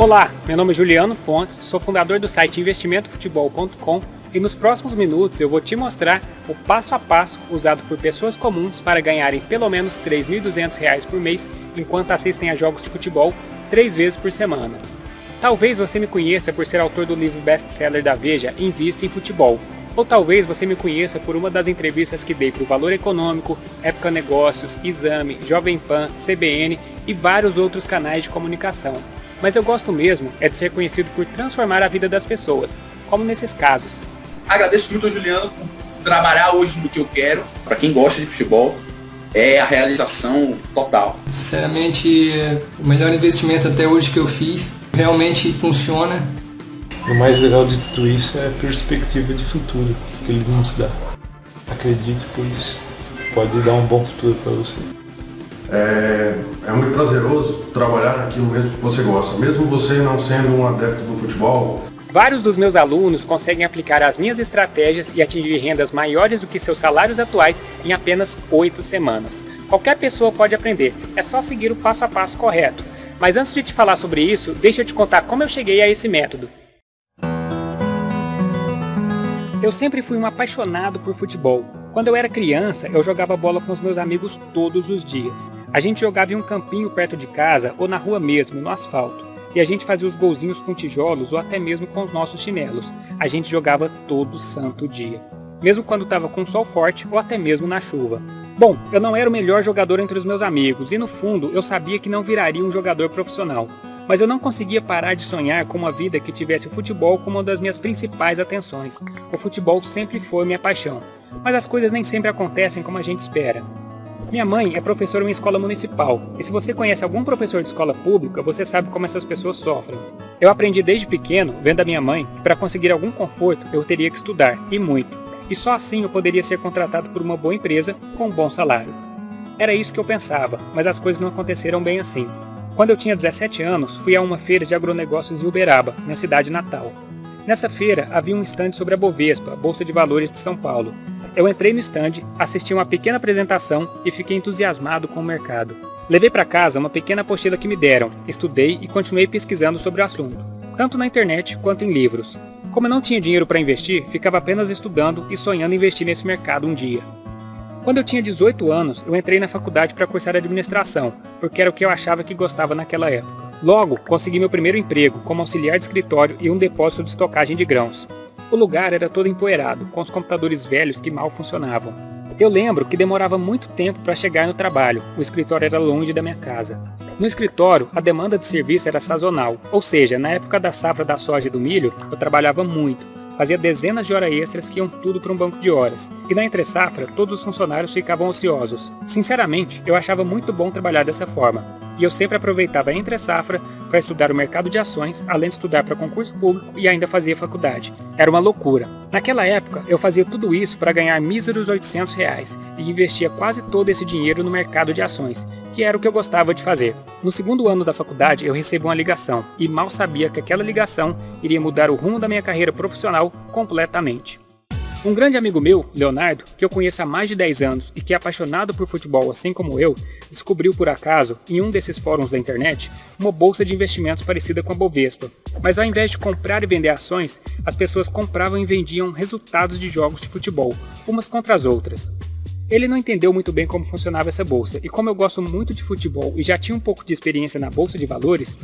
Olá, meu nome é Juliano Fontes, sou fundador do site investimentofutebol.com e nos próximos minutos eu vou te mostrar o passo a passo usado por pessoas comuns para ganharem pelo menos R$ 3.200 por mês enquanto assistem a jogos de futebol 3 vezes por semana. Talvez você me conheça por ser autor do livro best-seller da Veja, Invista em Futebol. Ou talvez você me conheça por uma das entrevistas que dei para o Valor Econômico, Época Negócios, Exame, Jovem Pan, CBN e vários outros canais de comunicação. Mas eu gosto mesmo é de ser conhecido por transformar a vida das pessoas, como nesses casos. Agradeço muito ao Juliano por trabalhar hoje no que eu quero. Para quem gosta de futebol, é a realização total. Sinceramente, o melhor investimento até hoje que eu fiz, realmente funciona. O mais legal de tudo isso é a perspectiva de futuro que ele nos dá. Acredite, pois pode dar um bom futuro para você. É muito prazeroso trabalhar naquilo mesmo que você gosta, mesmo você não sendo um adepto do futebol. Vários dos meus alunos conseguem aplicar as minhas estratégias e atingir rendas maiores do que seus salários atuais em apenas 8 semanas. Qualquer pessoa pode aprender, é só seguir o passo a passo correto. Mas antes de te falar sobre isso, deixa eu te contar como eu cheguei a esse método. Eu sempre fui um apaixonado por futebol. Quando eu era criança, eu jogava bola com os meus amigos todos os dias. A gente jogava em um campinho perto de casa ou na rua mesmo, no asfalto. E a gente fazia os golzinhos com tijolos ou até mesmo com os nossos chinelos. A gente jogava todo santo dia, mesmo quando estava com sol forte ou até mesmo na chuva. Bom, eu não era o melhor jogador entre os meus amigos e no fundo eu sabia que não viraria um jogador profissional. Mas eu não conseguia parar de sonhar com uma vida que tivesse o futebol como uma das minhas principais atenções. O futebol sempre foi minha paixão, mas as coisas nem sempre acontecem como a gente espera. Minha mãe é professora em uma escola municipal, e se você conhece algum professor de escola pública, você sabe como essas pessoas sofrem. Eu aprendi desde pequeno, vendo a minha mãe, que para conseguir algum conforto eu teria que estudar, e muito. E só assim eu poderia ser contratado por uma boa empresa com um bom salário. Era isso que eu pensava, mas as coisas não aconteceram bem assim. Quando eu tinha 17 anos, fui a uma feira de agronegócios em Uberaba, minha cidade natal. Nessa feira havia um estande sobre a Bovespa, a Bolsa de Valores de São Paulo. Eu entrei no estande, assisti uma pequena apresentação e fiquei entusiasmado com o mercado. Levei para casa uma pequena apostila que me deram, estudei e continuei pesquisando sobre o assunto, tanto na internet quanto em livros. Como eu não tinha dinheiro para investir, ficava apenas estudando e sonhando em investir nesse mercado um dia. Quando eu tinha 18 anos, eu entrei na faculdade para cursar administração, porque era o que eu achava que gostava naquela época. Logo, consegui meu primeiro emprego como auxiliar de escritório e um depósito de estocagem de grãos. O lugar era todo empoeirado, com os computadores velhos que mal funcionavam. Eu lembro que demorava muito tempo para chegar no trabalho, o escritório era longe da minha casa. No escritório, a demanda de serviço era sazonal, ou seja, na época da safra da soja e do milho, eu trabalhava muito. Fazia dezenas de horas extras que iam tudo para um banco de horas. E na entre-safra, todos os funcionários ficavam ociosos. Sinceramente, eu achava muito bom trabalhar dessa forma. E eu sempre aproveitava a entre-safra para estudar o mercado de ações, além de estudar para concurso público e ainda fazia faculdade. Era uma loucura. Naquela época, eu fazia tudo isso para ganhar míseros R$800 e investia quase todo esse dinheiro no mercado de ações, que era o que eu gostava de fazer. No segundo ano da faculdade, eu recebi uma ligação e mal sabia que aquela ligação iria mudar o rumo da minha carreira profissional completamente. Um grande amigo meu, Leonardo, que eu conheço há mais de 10 anos e que é apaixonado por futebol assim como eu, descobriu por acaso, em um desses fóruns da internet, uma bolsa de investimentos parecida com a Bovespa. Mas ao invés de comprar e vender ações, as pessoas compravam e vendiam resultados de jogos de futebol, umas contra as outras. Ele não entendeu muito bem como funcionava essa bolsa, e como eu gosto muito de futebol e já tinha um pouco de experiência na bolsa de valores,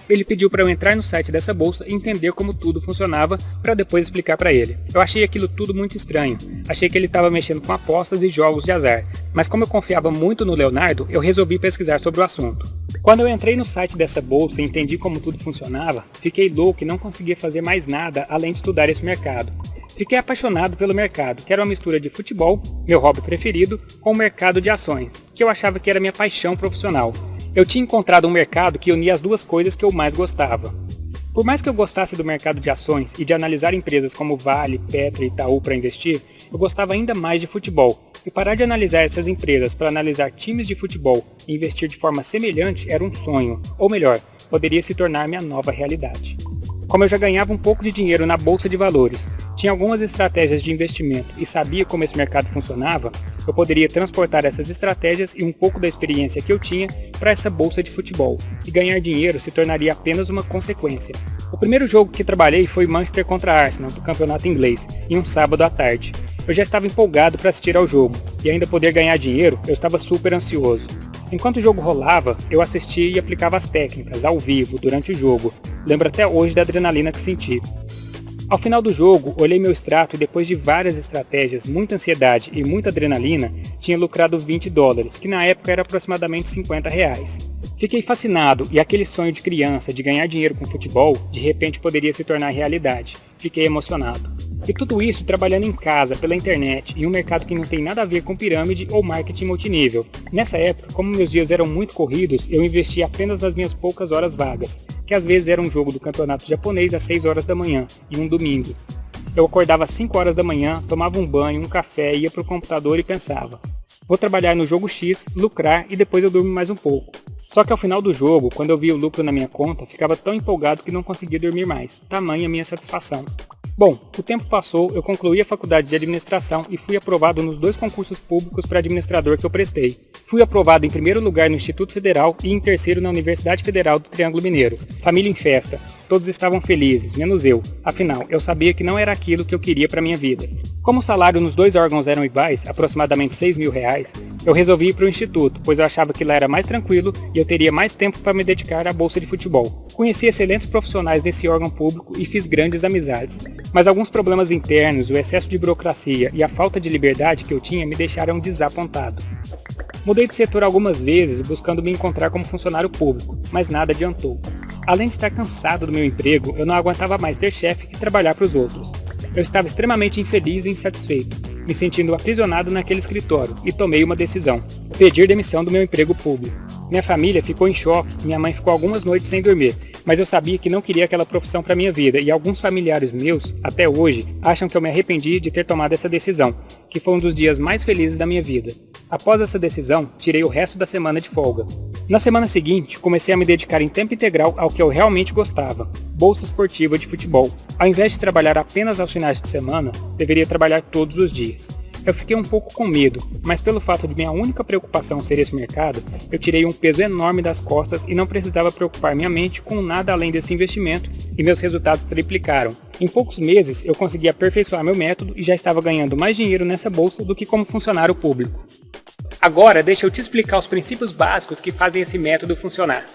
ele pediu para eu entrar no site dessa bolsa e entender como tudo funcionava para depois explicar para ele. Eu achei aquilo tudo muito estranho, achei que ele estava mexendo com apostas e jogos de azar, mas como eu confiava muito no Leonardo, eu resolvi pesquisar sobre o assunto. Quando eu entrei no site dessa bolsa e entendi como tudo funcionava, fiquei louco e não conseguia fazer mais nada além de estudar esse mercado. Fiquei apaixonado pelo mercado, que era uma mistura de futebol, meu hobby preferido, com o mercado de ações, que eu achava que era minha paixão profissional. Eu tinha encontrado um mercado que unia as duas coisas que eu mais gostava. Por mais que eu gostasse do mercado de ações e de analisar empresas como Vale, Petro e Itaú para investir, eu gostava ainda mais de futebol. E parar de analisar essas empresas para analisar times de futebol e investir de forma semelhante era um sonho, ou melhor, poderia se tornar minha nova realidade. Como eu já ganhava um pouco de dinheiro na bolsa de valores, tinha algumas estratégias de investimento e sabia como esse mercado funcionava, eu poderia transportar essas estratégias e um pouco da experiência que eu tinha para essa bolsa de futebol, e ganhar dinheiro se tornaria apenas uma consequência. O primeiro jogo que trabalhei foi Manchester contra Arsenal, do campeonato inglês, em um sábado à tarde. Eu já estava empolgado para assistir ao jogo, e ainda poder ganhar dinheiro, eu estava super ansioso. Enquanto o jogo rolava, eu assistia e aplicava as técnicas, ao vivo, durante o jogo. Lembro até hoje da adrenalina que senti. Ao final do jogo, olhei meu extrato e depois de várias estratégias, muita ansiedade e muita adrenalina, tinha lucrado $20, que na época era aproximadamente R$50. Fiquei fascinado e aquele sonho de criança de ganhar dinheiro com futebol, de repente poderia se tornar realidade. Fiquei emocionado. E tudo isso trabalhando em casa, pela internet, em um mercado que não tem nada a ver com pirâmide ou marketing multinível. Nessa época, como meus dias eram muito corridos, eu investia apenas nas minhas poucas horas vagas, que às vezes era um jogo do campeonato japonês às 6 horas da manhã, e um domingo. Eu acordava às 5 horas da manhã, tomava um banho, um café, ia pro computador e pensava: vou trabalhar no jogo X, lucrar e depois eu durmo mais um pouco. Só que ao final do jogo, quando eu via o lucro na minha conta, ficava tão empolgado que não conseguia dormir mais, tamanha a minha satisfação. Bom, o tempo passou, eu concluí a faculdade de administração e fui aprovado nos 2 concursos públicos para administrador que eu prestei. Fui aprovado em primeiro lugar no Instituto Federal e em terceiro na Universidade Federal do Triângulo Mineiro. Família em festa. Todos estavam felizes, menos eu. Afinal, eu sabia que não era aquilo que eu queria para minha vida. Como o salário nos 2 órgãos eram iguais, aproximadamente R$6.000, eu resolvi ir para o instituto, pois eu achava que lá era mais tranquilo e eu teria mais tempo para me dedicar à bolsa de futebol. Conheci excelentes profissionais nesse órgão público e fiz grandes amizades. Mas alguns problemas internos, o excesso de burocracia e a falta de liberdade que eu tinha me deixaram desapontado. Mudei de setor algumas vezes buscando me encontrar como funcionário público, mas nada adiantou. Além de estar cansado do meu emprego, eu não aguentava mais ter chefe que trabalhar para os outros. Eu estava extremamente infeliz e insatisfeito, me sentindo aprisionado naquele escritório, e tomei uma decisão: pedir demissão do meu emprego público. Minha família ficou em choque, minha mãe ficou algumas noites sem dormir, mas eu sabia que não queria aquela profissão para minha vida, e alguns familiares meus, até hoje, acham que eu me arrependi de ter tomado essa decisão, que foi um dos dias mais felizes da minha vida. Após essa decisão, tirei o resto da semana de folga. Na semana seguinte, comecei a me dedicar em tempo integral ao que eu realmente gostava: bolsa esportiva de futebol. Ao invés de trabalhar apenas aos finais de semana, deveria trabalhar todos os dias. Eu fiquei um pouco com medo, mas pelo fato de minha única preocupação ser esse mercado, eu tirei um peso enorme das costas e não precisava preocupar minha mente com nada além desse investimento, e meus resultados triplicaram. Em poucos meses, eu consegui aperfeiçoar meu método e já estava ganhando mais dinheiro nessa bolsa do que como funcionário público. Agora, deixa eu te explicar os princípios básicos que fazem esse método funcionar.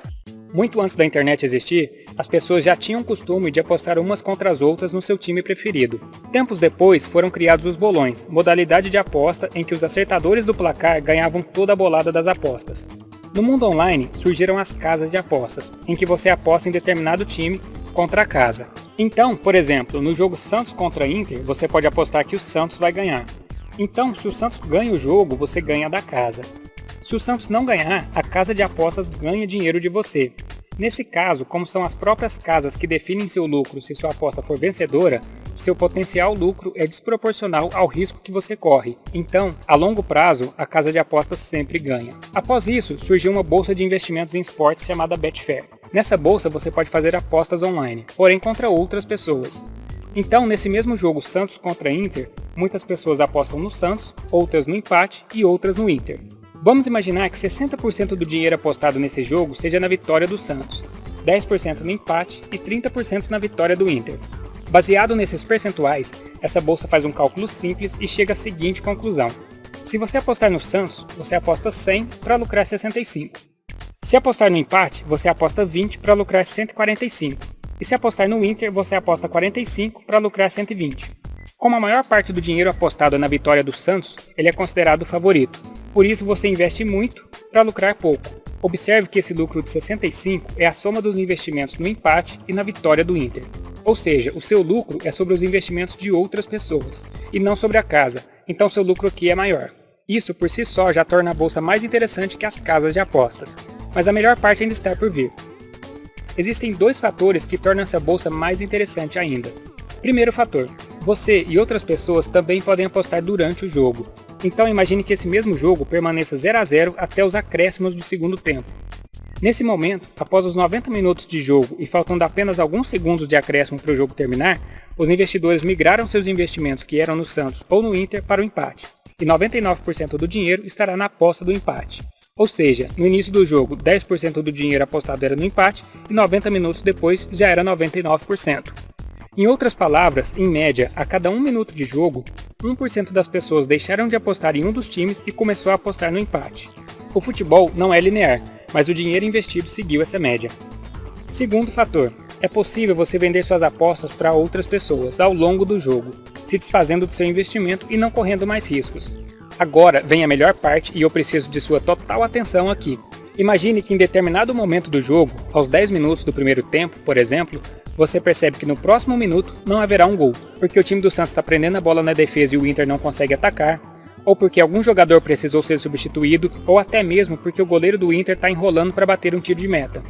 Muito antes da internet existir, as pessoas já tinham o costume de apostar umas contra as outras no seu time preferido. Tempos depois, foram criados os bolões, modalidade de aposta em que os acertadores do placar ganhavam toda a bolada das apostas. No mundo online, surgiram as casas de apostas, em que você aposta em determinado time contra a casa. Então, por exemplo, no jogo Santos contra Inter, você pode apostar que o Santos vai ganhar. Então, se o Santos ganha o jogo, você ganha da casa. Se o Santos não ganhar, a casa de apostas ganha dinheiro de você. Nesse caso, como são as próprias casas que definem seu lucro se sua aposta for vencedora, seu potencial lucro é desproporcional ao risco que você corre. Então, a longo prazo, a casa de apostas sempre ganha. Após isso, surgiu uma bolsa de investimentos em esportes chamada Betfair. Nessa bolsa você pode fazer apostas online, porém contra outras pessoas. Então, nesse mesmo jogo Santos contra Inter, muitas pessoas apostam no Santos, outras no empate e outras no Inter. Vamos imaginar que 60% do dinheiro apostado nesse jogo seja na vitória do Santos, 10% no empate e 30% na vitória do Inter. Baseado nesses percentuais, essa bolsa faz um cálculo simples e chega à seguinte conclusão: se você apostar no Santos, você aposta 100 para lucrar 65. Se apostar no empate, você aposta 20 para lucrar 145. E se apostar no Inter, você aposta 45 para lucrar 120. Como a maior parte do dinheiro apostado é na vitória do Santos, ele é considerado o favorito. Por isso você investe muito para lucrar pouco. Observe que esse lucro de 65 é a soma dos investimentos no empate e na vitória do Inter. Ou seja, o seu lucro é sobre os investimentos de outras pessoas, e não sobre a casa, então seu lucro aqui é maior. Isso por si só já torna a bolsa mais interessante que as casas de apostas, mas a melhor parte ainda está por vir. Existem 2 fatores que tornam essa bolsa mais interessante ainda. Primeiro fator: você e outras pessoas também podem apostar durante o jogo. Então imagine que esse mesmo jogo permaneça 0 a 0 até os acréscimos do segundo tempo. Nesse momento, após os 90 minutos de jogo e faltando apenas alguns segundos de acréscimo para o jogo terminar, os investidores migraram seus investimentos que eram no Santos ou no Inter para o empate, e 99% do dinheiro estará na aposta do empate. Ou seja, no início do jogo, 10% do dinheiro apostado era no empate e 90 minutos depois já era 99%. Em outras palavras, em média, a cada 1 minuto de jogo, 1% das pessoas deixaram de apostar em um dos times e começou a apostar no empate. O futebol não é linear, mas o dinheiro investido seguiu essa média. Segundo fator, é possível você vender suas apostas para outras pessoas ao longo do jogo, se desfazendo do seu investimento e não correndo mais riscos. Agora vem a melhor parte e eu preciso de sua total atenção aqui. Imagine que em determinado momento do jogo, aos 10 minutos do primeiro tempo, por exemplo, você percebe que no próximo minuto não haverá um gol, porque o time do Santos está prendendo a bola na defesa e o Inter não consegue atacar, ou porque algum jogador precisou ser substituído, ou até mesmo porque o goleiro do Inter está enrolando para bater um tiro de meta.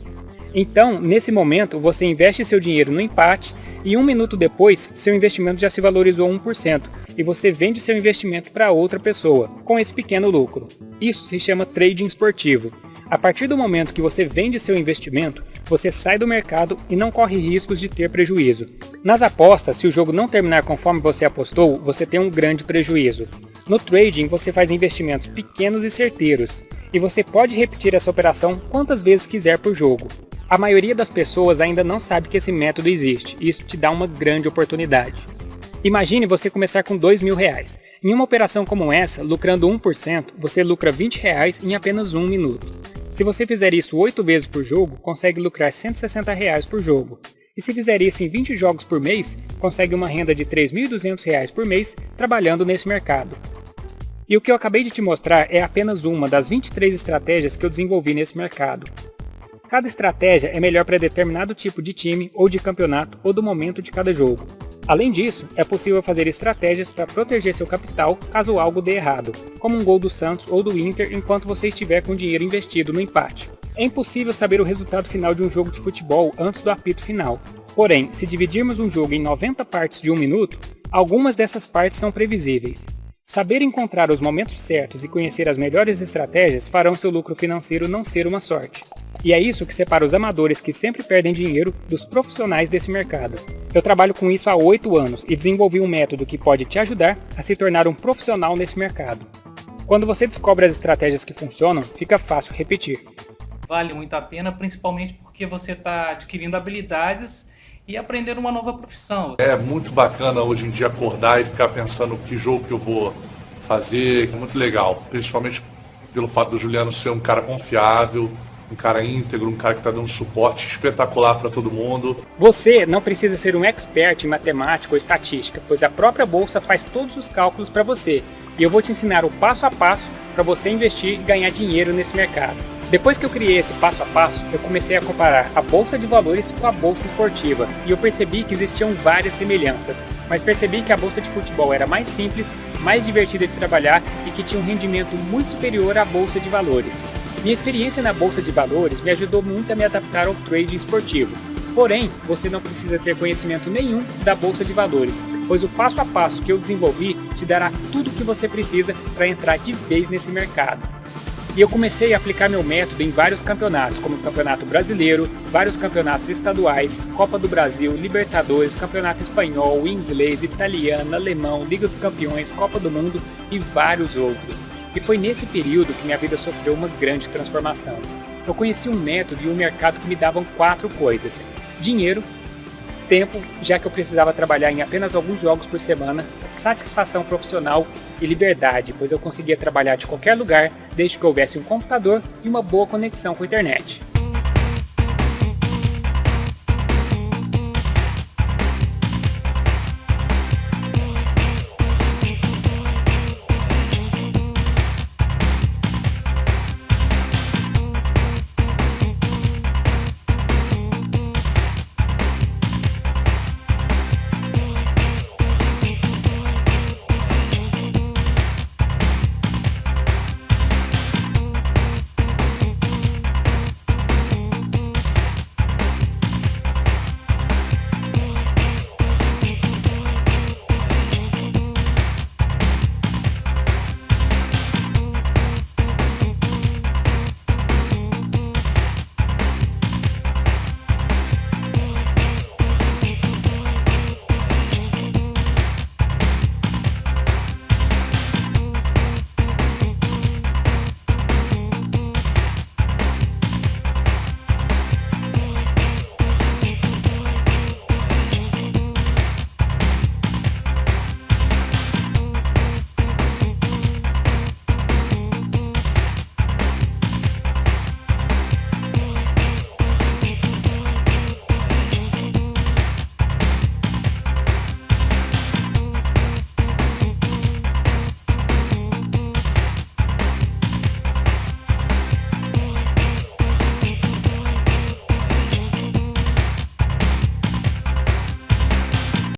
Então, nesse momento, você investe seu dinheiro no empate e 1 minuto depois, seu investimento já se valorizou 1%, e você vende seu investimento para outra pessoa, com esse pequeno lucro. Isso se chama trading esportivo. A partir do momento que você vende seu investimento, você sai do mercado e não corre riscos de ter prejuízo. Nas apostas, se o jogo não terminar conforme você apostou, você tem um grande prejuízo. No trading, você faz investimentos pequenos e certeiros, e você pode repetir essa operação quantas vezes quiser por jogo. A maioria das pessoas ainda não sabe que esse método existe, e isso te dá uma grande oportunidade. Imagine você começar com R$2.000. Em uma operação como essa, lucrando 1%, você lucra R$20 em apenas 1 minuto. Se você fizer isso 8 vezes por jogo, consegue lucrar R$160 por jogo. E se fizer isso em 20 jogos por mês, consegue uma renda de R$3.200 por mês trabalhando nesse mercado. E o que eu acabei de te mostrar é apenas uma das 23 estratégias que eu desenvolvi nesse mercado. Cada estratégia é melhor para determinado tipo de time ou de campeonato ou do momento de cada jogo. Além disso, é possível fazer estratégias para proteger seu capital caso algo dê errado, como um gol do Santos ou do Inter enquanto você estiver com dinheiro investido no empate. É impossível saber o resultado final de um jogo de futebol antes do apito final. Porém, se dividirmos um jogo em 90 partes de 1 minuto, algumas dessas partes são previsíveis. Saber encontrar os momentos certos e conhecer as melhores estratégias farão seu lucro financeiro não ser uma sorte. E é isso que separa os amadores que sempre perdem dinheiro dos profissionais desse mercado. Eu trabalho com isso há 8 anos e desenvolvi um método que pode te ajudar a se tornar um profissional nesse mercado. Quando você descobre as estratégias que funcionam, fica fácil repetir. Vale muito a pena, principalmente porque você está adquirindo habilidades e aprendendo uma nova profissão. É muito bacana hoje em dia acordar e ficar pensando que jogo que eu vou fazer, que é muito legal, principalmente pelo fato do Juliano ser um cara confiável, um cara íntegro, um cara que está dando suporte espetacular para todo mundo. Você não precisa ser um expert em matemática ou estatística, pois a própria bolsa faz todos os cálculos para você. E eu vou te ensinar o passo a passo para você investir e ganhar dinheiro nesse mercado. Depois que eu criei esse passo a passo, eu comecei a comparar a bolsa de valores com a bolsa esportiva, e eu percebi que existiam várias semelhanças, mas percebi que a bolsa de futebol era mais simples, mais divertida de trabalhar e que tinha um rendimento muito superior à bolsa de valores. Minha experiência na bolsa de valores me ajudou muito a me adaptar ao trading esportivo. Porém, você não precisa ter conhecimento nenhum da bolsa de valores, pois o passo a passo que eu desenvolvi te dará tudo o que você precisa para entrar de vez nesse mercado. E eu comecei a aplicar meu método em vários campeonatos, como o Campeonato Brasileiro, vários campeonatos estaduais, Copa do Brasil, Libertadores, Campeonato Espanhol, Inglês, Italiano, Alemão, Liga dos Campeões, Copa do Mundo e vários outros. E foi nesse período que minha vida sofreu uma grande transformação. Eu conheci um método e um mercado que me davam 4 coisas: dinheiro, tempo, já que eu precisava trabalhar em apenas alguns jogos por semana, satisfação profissional e liberdade, pois eu conseguia trabalhar de qualquer lugar, desde que houvesse um computador e uma boa conexão com a internet.